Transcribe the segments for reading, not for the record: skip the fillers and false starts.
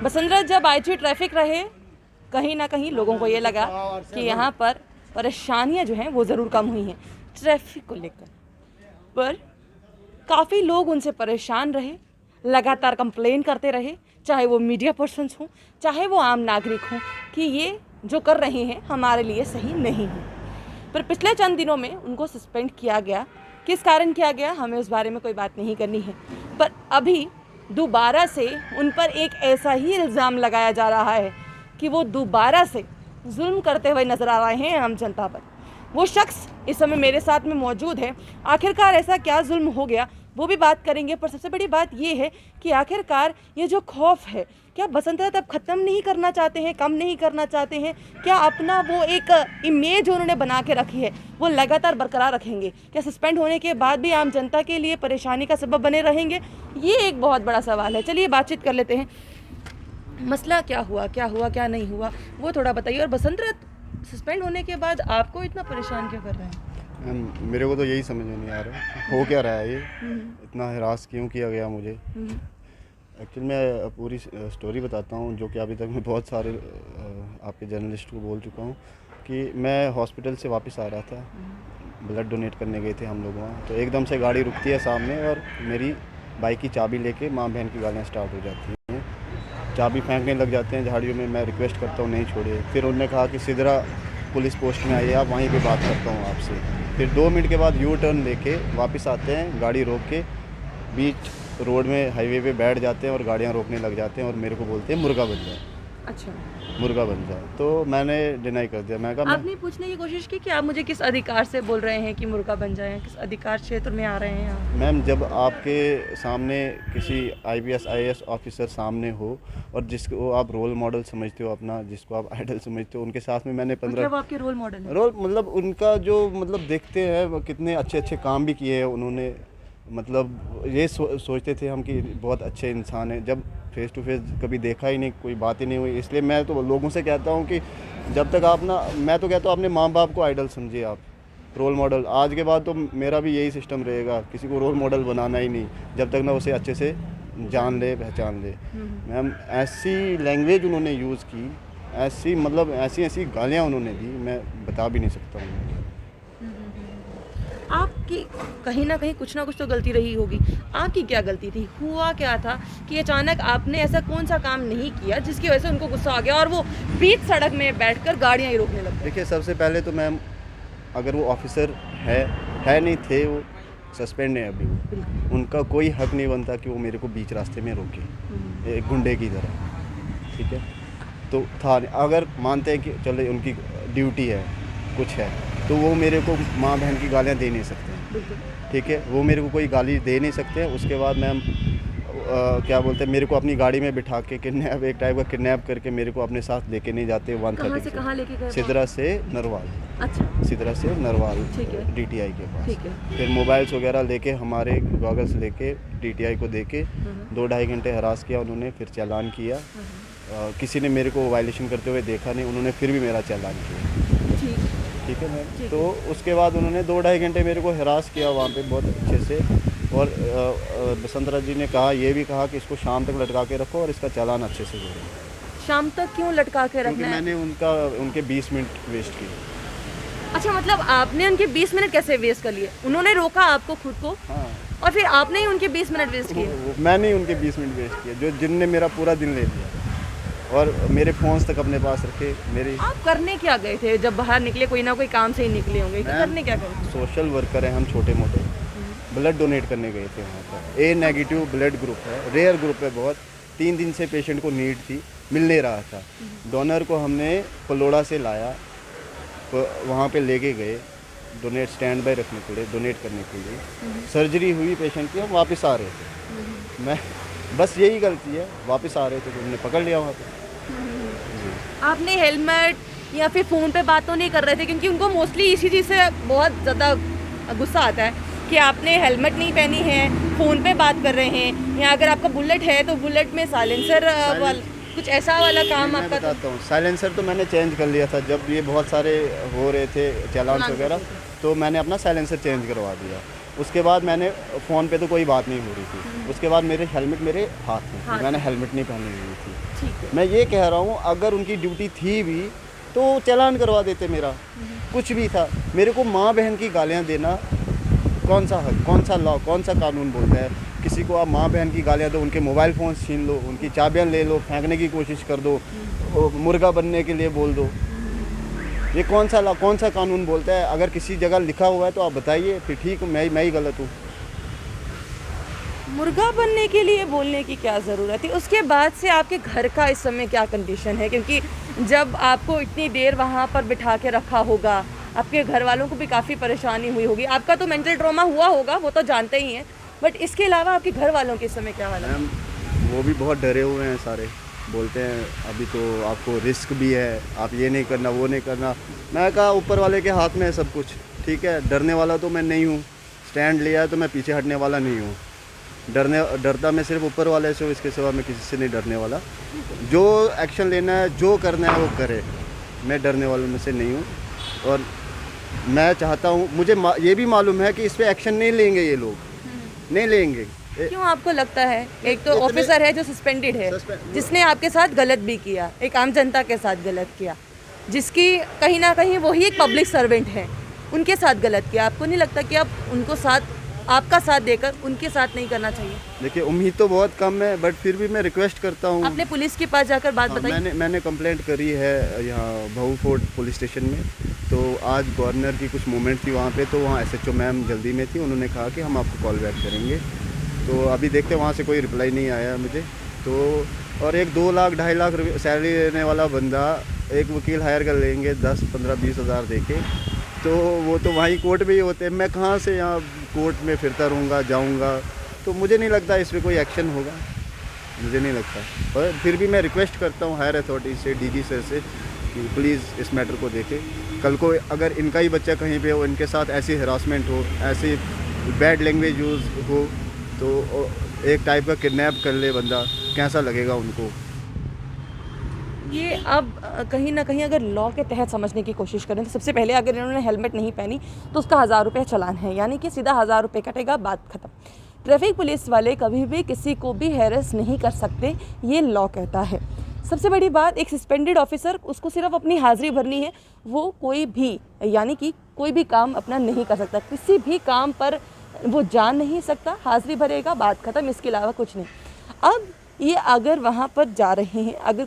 बसंतरा जब IG traffic रहे, कहीं ना कहीं लोगों को ये लगा कि यहाँ पर परेशानियाँ जो हैं वो ज़रूर कम हुई हैं ट्रैफिक को लेकर, पर काफ़ी लोग उनसे परेशान रहे, लगातार कंप्लेन करते रहे, चाहे वो मीडिया पर्सन्स हों, चाहे वो आम नागरिक हों, कि ये जो कर रहे हैं हमारे लिए सही नहीं है। पर पिछले चंद दिनों में उनको सस्पेंड किया गया। किस कारण किया गया, हमें उस बारे में कोई बात नहीं करनी है, पर अभी दोबारा से उन पर एक ऐसा ही इल्ज़ाम लगाया जा रहा है कि वो दोबारा से जुल्म करते हुए नज़र आ रहे हैं आम जनता पर। वो शख्स इस समय मेरे साथ में मौजूद है। आखिरकार ऐसा क्या जुल्म हो गया वो भी बात करेंगे, पर सबसे बड़ी बात ये है कि आखिरकार ये जो खौफ है, क्या बसंतरा तब ख़त्म नहीं करना चाहते हैं, कम नहीं करना चाहते हैं? क्या अपना वो एक इमेज उन्होंने बना के रखी है वो लगातार बरकरार रखेंगे? क्या सस्पेंड होने के बाद भी आम जनता के लिए परेशानी का सबब बने रहेंगे? ये एक बहुत बड़ा सवाल है। चलिए बातचीत कर लेते हैं। मसला क्या हुआ क्या नहीं हुआ वो थोड़ा बताइए। और बसंतरा सस्पेंड होने के बाद आपको इतना परेशान क्यों कर रहे हैं? मेरे को तो यही समझ में नहीं आ रहा हो क्या रहा है, ये इतना हरास क्यों किया गया मुझे। एक्चुअली मैं पूरी स्टोरी बताता हूँ, जो कि अभी तक मैं बहुत सारे आपके जर्नलिस्ट को बोल चुका हूँ, कि मैं हॉस्पिटल से वापस आ रहा था, ब्लड डोनेट करने गए थे हम लोग वहाँ, तो एकदम से गाड़ी रुकती है सामने और मेरी बाइक की चाबी लेके माँ बहन की गालियाँ स्टार्ट हो जाती हैं, चाबी फेंकने लग जाते हैं झाड़ियों में। मैं रिक्वेस्ट करता हूँ नहीं छोड़िए। फिर उन्होंने कहा कि सिदरा पुलिस पोस्ट में आइए, आप वहीं पे बात करता हूँ आपसे। फिर 2 मिनट के बाद यू टर्न लेके वापस आते हैं, गाड़ी रोक के बीच रोड में हाईवे पे बैठ जाते हैं और गाड़ियाँ रोकने लग जाते हैं और मेरे को बोलते हैं मुर्गा बन जाए। अच्छा, मुर्गा बन जाए। तो मैंने डिनाई कर दिया। मैं कहा, आपने पूछने की कोशिश की कि आप मुझे किस अधिकार से बोल रहे हैं कि मुर्गा बन जाए, किस अधिकार क्षेत्र में आ रहे हैं आप? मैम, जब आपके सामने किसी IPS IAS ऑफिसर सामने हो और जिसको आप रोल मॉडल समझते हो अपना, जिसको आप आइडल समझते हो, उनके साथ में मैंने 15 मतलब आपके रोल मॉडल हैं? रोल मतलब उनका जो मतलब देखते हैं वो कितने अच्छे अच्छे काम भी किए हैं उन्होंने, मतलब ये सोचते थे हम कि बहुत अच्छे इंसान हैं। जब फेस टू फेस कभी देखा ही नहीं, कोई बात ही नहीं हुई। इसलिए मैं तो लोगों से कहता हूँ कि जब तक आप ना, मैं तो कहता हूँ अपने माँ बाप को आइडल समझिए, आप रोल मॉडल। आज के बाद तो मेरा भी यही सिस्टम रहेगा, किसी को रोल मॉडल बनाना ही नहीं जब तक ना उसे अच्छे से जान ले, पहचान ले। मैम, ऐसी लैंग्वेज उन्होंने यूज़ की, ऐसी मतलब ऐसी गालियाँ उन्होंने दी, मैं बता भी नहीं सकता हूँ। आपकी कहीं ना कहीं कुछ ना कुछ तो गलती रही होगी। आपकी क्या गलती थी? हुआ क्या था कि अचानक आपने ऐसा कौन सा काम नहीं किया जिसकी वजह से उनको गुस्सा आ गया और वो बीच सड़क में बैठकर गाड़ियां ही रोकने लगे? देखिए, सबसे पहले तो मैम, अगर वो ऑफिसर है नहीं थे, वो सस्पेंड है अभी, उनका कोई हक नहीं बनता कि वो मेरे को बीच रास्ते में रोके एक गुंडे की तरह। ठीक है, तो था, अगर मानते हैं कि चले उनकी ड्यूटी है, कुछ है, तो वो मेरे को माँ बहन की गालियाँ दे नहीं सकते हैं। ठीक है, वो मेरे को कोई गाली दे नहीं सकते। उसके बाद मैम क्या बोलते हैं, मेरे को अपनी गाड़ी में बिठा के किडनैप, एक टाइप का किडनैप करके मेरे को अपने साथ लेके नहीं जाते। 130 से कहाँ लेके गए? सिदरा से नरवाल। अच्छा, सिदरा से नरवाल, DTI के पास। ठीक है। फिर मोबाइल्स वगैरह लेके, हमारे गॉगल्स लेके DTI को देके 2-2.5 घंटे हरास किया उन्होंने। फिर चालान किया। किसी ने मेरे को वायलेशन करते हुए देखा नहीं, उन्होंने फिर भी मेरा चालान किया। ठीक है मैम। तो उसके बाद उन्होंने 2-2.5 घंटे मेरे को हरास किया वहाँ पे बहुत अच्छे से। और बसंतरा जी ने कहा, ये भी कहा कि इसको शाम तक लटका के रखो और इसका चालान अच्छे से करो। शाम तक क्यों लटका के रखना है? मैंने उनके 20 मिनट वेस्ट किए। अच्छा, मतलब आपने उनके 20 मिनट कैसे वेस्ट कर लिए? उन्होंने रोका आपको खुद को? हाँ। और फिर आपने ही उनके 20 मिनट वेस्ट किए? मैंने ही उनके 20 मिनट वेस्ट किए, जिनने मेरा पूरा दिन ले लिया और मेरे फ़ोन्स तक अपने पास रखे। मेरी आप करने क्या गए थे? जब बाहर निकले कोई ना कोई काम से ही निकले होंगे, तो करने क्या गए थे? सोशल वर्कर हैं हम, छोटे मोटे ब्लड डोनेट करने गए थे वहाँ पर। A नेगेटिव ब्लड ग्रुप है, रेयर ग्रुप है बहुत। 3 दिन से पेशेंट को नीड थी, मिल नहीं रहा था। डोनर को हमने पलोड़ा से लाया, तो वहाँ पे लेके गए डोनेट स्टैंड बाय रखने के लिए, डोनेट करने के लिए। सर्जरी हुई पेशेंट की, हम वापस आ रहे थे। मैं बस यही गलती है, वापस आ रहे थे तो हमने पकड़ लिया वहाँ पे। आपने हेलमेट या फिर फ़ोन पे बात तो नहीं कर रहे थे? क्योंकि उनको मोस्टली इसी चीज़ से बहुत ज़्यादा गुस्सा आता है कि आपने हेलमेट नहीं पहनी है, फ़ोन पे बात कर रहे हैं, या अगर आपका बुलेट है तो बुलेट में साइलेंसर कुछ ऐसा वाला काम आपका। बताता हूँ, साइलेंसर तो मैंने चेंज कर लिया था जब ये बहुत सारे हो रहे थे चालान वगैरह, तो मैंने अपना साइलेंसर चेंज करवा दिया। उसके बाद मैंने फ़ोन पे तो कोई बात नहीं हो रही थी, उसके बाद मेरे हेलमेट मेरे हाथ में थी, मैंने हेलमेट नहीं पहनी हुई थी। ठीक है। मैं ये कह रहा हूँ अगर उनकी ड्यूटी थी भी तो चालान करवा देते मेरा, कुछ भी था। मेरे को माँ बहन की गालियाँ देना कौन सा हक, कौन सा लॉ, कौन सा कानून बोलता है? किसी को आप माँ बहन की गालियाँ दो, उनके मोबाइल फ़ोन छीन लो, उनकी चाबियाँ ले लो, फेंकने की कोशिश कर दो, मुर्गा बनने के लिए बोल दो, ये कौन सा लॉ, कौन सा कानून बोलता है? अगर किसी जगह लिखा हुआ है तो आप बताइए, फिर ठीक, मैं ही गलत हूँ। मुर्गा बनने के लिए बोलने की क्या ज़रूरत है? उसके बाद से आपके घर का इस समय क्या कंडीशन है? क्योंकि जब आपको इतनी देर वहाँ पर बिठा के रखा होगा, आपके घर वालों को भी काफ़ी परेशानी हुई होगी। आपका तो मेंटल ट्रॉमा हुआ होगा, वो तो जानते ही हैं, बट इसके अलावा आपके घर वालों के इस समय क्या हाल है? मैम वो भी बहुत डरे हुए हैं सारे, बोलते हैं अभी तो आपको रिस्क भी है, आप ये नहीं करना, वो नहीं करना। मैं कहा ऊपर वाले के हाथ में है सब कुछ, ठीक है, डरने वाला तो मैं नहीं हूँ, स्टैंड लिया है तो मैं पीछे हटने वाला नहीं हूँ। डरता मैं सिर्फ ऊपर वाले से हूँ, इसके सिवा मैं किसी से नहीं डरने वाला। जो एक्शन लेना है, जो करना है वो करे, मैं डरने वालों में से नहीं हूँ। और मैं चाहता हूँ, मुझे ये भी मालूम है कि इस पर एक्शन नहीं लेंगे ये लोग, नहीं लेंगे। क्यों आपको लगता है? एक तो ऑफिसर है जो सस्पेंडेड है, जिसने आपके साथ गलत भी किया, एक आम जनता के साथ गलत किया, जिसकी कहीं ना कहीं वही एक पब्लिक सर्वेंट है, उनके साथ गलत किया। आपको नहीं लगता कि आप उनको साथ, आपका साथ देकर उनके साथ नहीं करना चाहिए? देखिए उम्मीद तो बहुत कम है, बट फिर भी मैं रिक्वेस्ट करता हूँ। आपने पुलिस के पास जाकर बात बताई? मैंने कंप्लेंट करी है यहाँ भाऊ फोर्ट पुलिस स्टेशन में। तो आज गवर्नर की कुछ मूवमेंट थी वहाँ पे, तो वहाँ SHO मैम जल्दी में थी, उन्होंने कहा कि हम आपको कॉल बैक करेंगे। तो अभी देखते वहाँ से कोई रिप्लाई नहीं आया मुझे। तो और एक 2 लाख 2.5 लाख सैलरी लेने वाला बंदा एक वकील हायर कर लेंगे 10, 15, 20 हज़ार दे के, तो वो तो वहीं कोर्ट में ही होते हैं। मैं कहाँ से यहाँ कोर्ट में फिरता रहूँगा, जाऊँगा? तो मुझे नहीं लगता इस पर कोई एक्शन होगा, मुझे नहीं लगता। पर फिर भी मैं रिक्वेस्ट करता हूँ हायर अथॉरिटी से, DG सर से, कि प्लीज़ इस मैटर को देखें। कल को अगर इनका ही बच्चा कहीं पे हो, इनके साथ ऐसी हरासमेंट हो, ऐसी बैड लैंग्वेज यूज़ हो, तो एक टाइप का किडनैप कर ले बंदा, कैसा लगेगा उनको? ये अब कहीं ना कहीं अगर लॉ के तहत समझने की कोशिश करें तो सबसे पहले अगर इन्होंने हेलमेट नहीं पहनी तो उसका 1000 रुपये चालान है, यानी कि सीधा 1000 रुपये कटेगा, बात खत्म। ट्रैफिक पुलिस वाले कभी भी किसी को भी हैरेस नहीं कर सकते, ये लॉ कहता है। सबसे बड़ी बात, एक सस्पेंडेड ऑफिसर, उसको सिर्फ अपनी हाजिरी भरनी है, वो कोई भी, यानी कि कोई भी काम अपना नहीं कर सकता, किसी भी काम पर वो जा नहीं सकता, हाजिरी भरेगा, बात खत्म, इसके अलावा कुछ नहीं। अब ये अगर वहाँ पर जा रहे हैं, अगर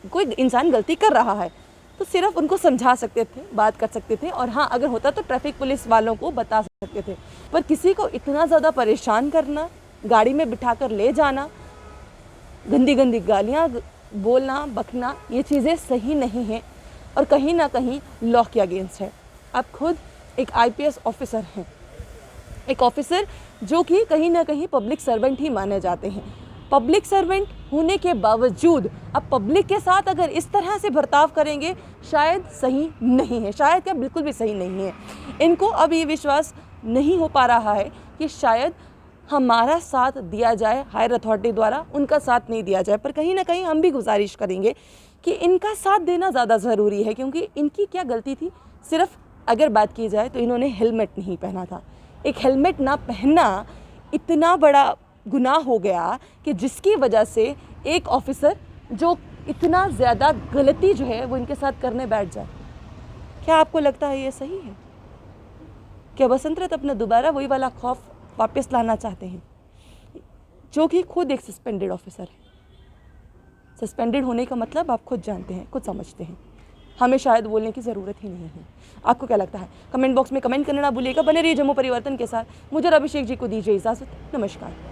कोई इंसान गलती कर रहा है तो सिर्फ उनको समझा सकते थे, बात कर सकते थे, और हाँ अगर होता तो ट्रैफिक पुलिस वालों को बता सकते थे। पर किसी को इतना ज़्यादा परेशान करना, गाड़ी में बिठाकर ले जाना, गंदी गंदी गालियाँ बोलना, बकना, ये चीज़ें सही नहीं हैं और कहीं ना कहीं लॉ के अगेंस्ट है। आप खुद एक IPS ऑफिसर हैं, एक ऑफिसर जो कि कहीं ना कहीं पब्लिक सर्वेंट ही माने जाते हैं। पब्लिक सर्वेंट होने के बावजूद अब पब्लिक के साथ अगर इस तरह से बर्ताव करेंगे, शायद सही नहीं है, शायद क्या बिल्कुल भी सही नहीं है। इनको अब ये विश्वास नहीं हो पा रहा है कि शायद हमारा साथ दिया जाए हायर अथॉरिटी द्वारा, उनका साथ नहीं दिया जाए। पर कहीं ना कहीं हम भी गुजारिश करेंगे कि इनका साथ देना ज़्यादा ज़रूरी है, क्योंकि इनकी क्या गलती थी? सिर्फ अगर बात की जाए तो इन्होंने हेलमेट नहीं पहना था। एक हेलमेट ना पहनना इतना बड़ा गुनाह हो गया कि जिसकी वजह से एक ऑफिसर जो इतना ज़्यादा गलती जो है वो इनके साथ करने बैठ जाए। क्या आपको लगता है ये सही है? क्या बसंत अपना दोबारा वही वाला खौफ वापस लाना चाहते हैं, जो कि खुद एक सस्पेंडेड ऑफिसर है? सस्पेंडेड होने का मतलब आप खुद जानते हैं, खुद समझते हैं, हमें शायद बोलने की ज़रूरत ही नहीं है। आपको क्या लगता है? कमेंट बॉक्स में कमेंट करना ना भूलिएगा। बने रहिए जम्मू परिवर्तन के साथ। मुझे और अभिषेक जी को दीजिए इजाज़त। नमस्कार।